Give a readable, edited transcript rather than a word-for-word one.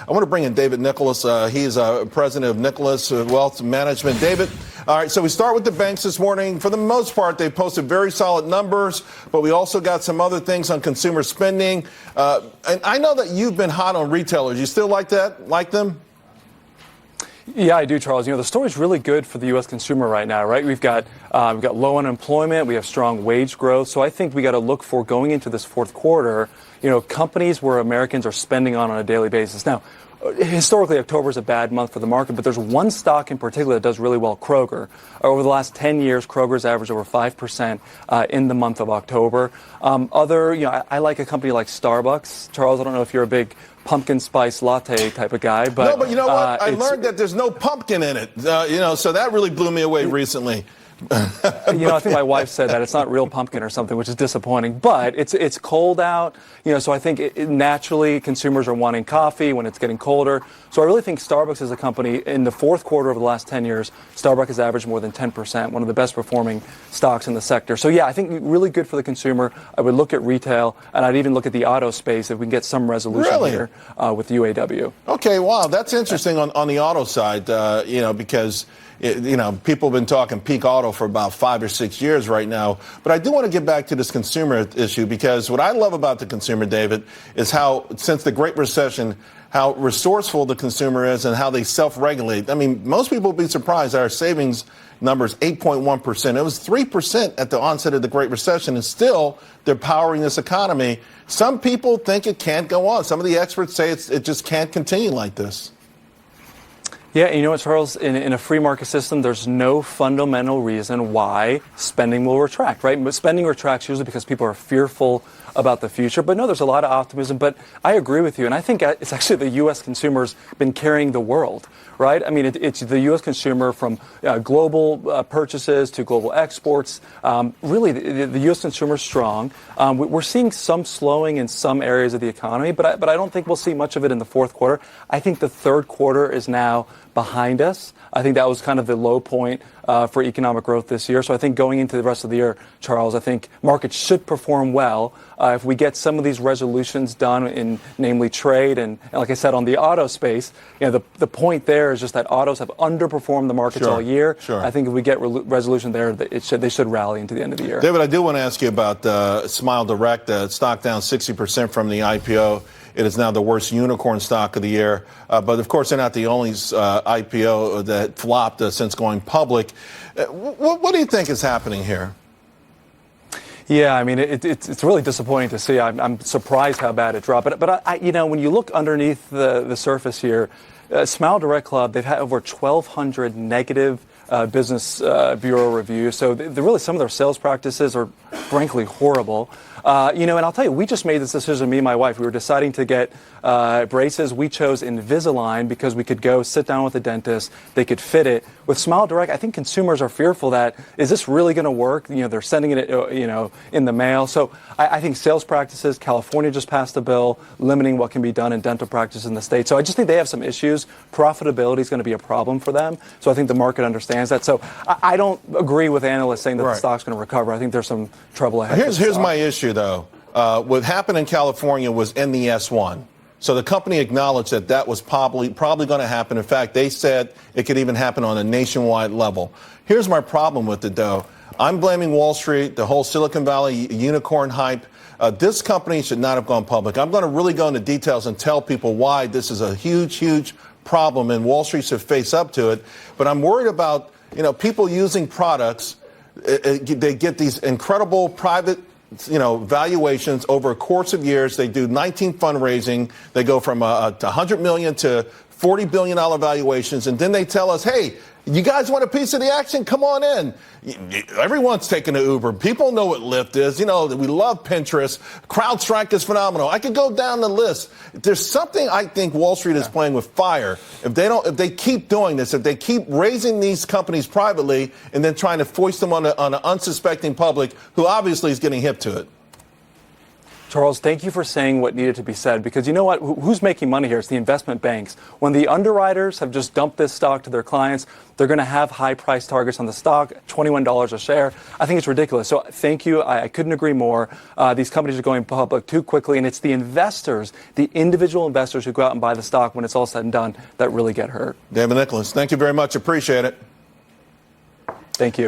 I want to bring in David Nicholas. He's president of Nicholas Wealth Management. David, all right, so we start with the banks this morning. For the most part, they posted very solid numbers, but we also got some other things on consumer spending. And I know that you've been hot on retailers. You still like that? Like them? Yeah, I do, Charles. The story's really good for the U.S. consumer right now, right? We've got low unemployment, we have strong wage growth. So I think we got to look for, going into this fourth quarter, companies where Americans are spending on a daily basis. Now, historically, October is a bad month for the market, but there's one stock in particular that does really well, Kroger. Over the last 10 years, Kroger's averaged over 5% in the month of October. I like a company like Starbucks. Charles, I don't know if you're a big pumpkin spice latte type of guy, but no, but you know what? I learned that there's no pumpkin in it. So that really blew me away recently. I think my wife said that it's not real pumpkin or something, which is disappointing. But it's cold out, so I think naturally consumers are wanting coffee when it's getting colder. So I really think Starbucks is a company in the fourth quarter of the last 10 years. Starbucks has averaged more than 10%, one of the best performing stocks in the sector. So yeah, I think really good for the consumer. I would look at retail, and I'd even look at the auto space if we can get some resolution here with the UAW. Okay, wow, that's interesting on the auto side, because people have been talking peak auto for about 5 or 6 years right now. But I do want to get back to this consumer issue, because what I love about the consumer, David, is how, since the Great Recession, how resourceful the consumer is and how they self-regulate. I mean, most people will be surprised our savings numbers 8.1%. It was 3% at the onset of the Great Recession, and still they're powering this economy. Some people think it can't go on. Some of the experts say it just can't continue like this. Yeah, and you know what, Charles? In a free market system, there's no fundamental reason why spending will retract, right? But spending retracts usually because people are fearful about the future. But no, there's a lot of optimism. But I agree with you, and I think it's actually the U.S. consumer's been carrying the world, right? I mean, it's the U.S. consumer, from global purchases to global exports. Really, the U.S. consumer is strong. We're seeing some slowing in some areas of the economy, but I don't think we'll see much of it in the fourth quarter. I think the third quarter is now behind us. I think that was kind of the low point for economic growth this year. So I think going into the rest of the year, Charles, I think markets should perform well if we get some of these resolutions done in namely trade and like I said, on the auto space. The point there is just that autos have underperformed the markets all year. Sure. I think if we get resolution there, they should rally into the end of the year. David, I do want to ask you about Smile Direct. Stock down 60% from the IPO. It is now the worst unicorn stock of the year. But, of course, they're not the only IPO that flopped since going public. What do you think is happening here? Yeah, I mean, it's really disappointing to see. I'm surprised how bad it dropped. But when you look underneath the surface here, Smile Direct Club, they've had over 1,200 negative Business Bureau reviews. So really some of their sales practices are frankly horrible. And I'll tell you, we just made this decision, me and my wife. We were deciding to get braces. We chose Invisalign because we could go sit down with a dentist. They could fit it. With Smile Direct, I think consumers are fearful that, is this really going to work? They're sending it, in the mail. So I think sales practices, California just passed a bill limiting what can be done in dental practice in the state. So I just think they have some issues. Profitability is going to be a problem for them. So I think the market understands that. So I don't agree with analysts saying that the stock's going to recover. I think there's some trouble ahead. Here's my issue, though. What happened in California was in the S1. So the company acknowledged that was probably going to happen. In fact, they said it could even happen on a nationwide level. Here's my problem with it, though. I'm blaming Wall Street, the whole Silicon Valley unicorn hype. This company should not have gone public. I'm going to really go into details and tell people why this is a huge, huge problem, and Wall Street should face up to it. But I'm worried about, people using products. They get these incredible private valuations over a course of years. They do 19 fundraising. They go from $100 million to $40 billion valuations. And then they tell us, hey, you guys want a piece of the action? Come on in. Everyone's taking an Uber. People know what Lyft is. We love Pinterest. CrowdStrike is phenomenal. I could go down the list. There's something I think Wall Street is playing with fire. If they keep doing this, if they keep raising these companies privately and then trying to foist them on an unsuspecting public who obviously is getting hip to it. Charles, thank you for saying what needed to be said, because you know what? Who's making money here? It's the investment banks. When the underwriters have just dumped this stock to their clients, they're going to have high price targets on the stock, $21 a share. I think it's ridiculous. So thank you. I couldn't agree more. These companies are going public too quickly, and it's the investors, the individual investors who go out and buy the stock when it's all said and done, that really get hurt. David Nicholas, thank you very much. Appreciate it. Thank you.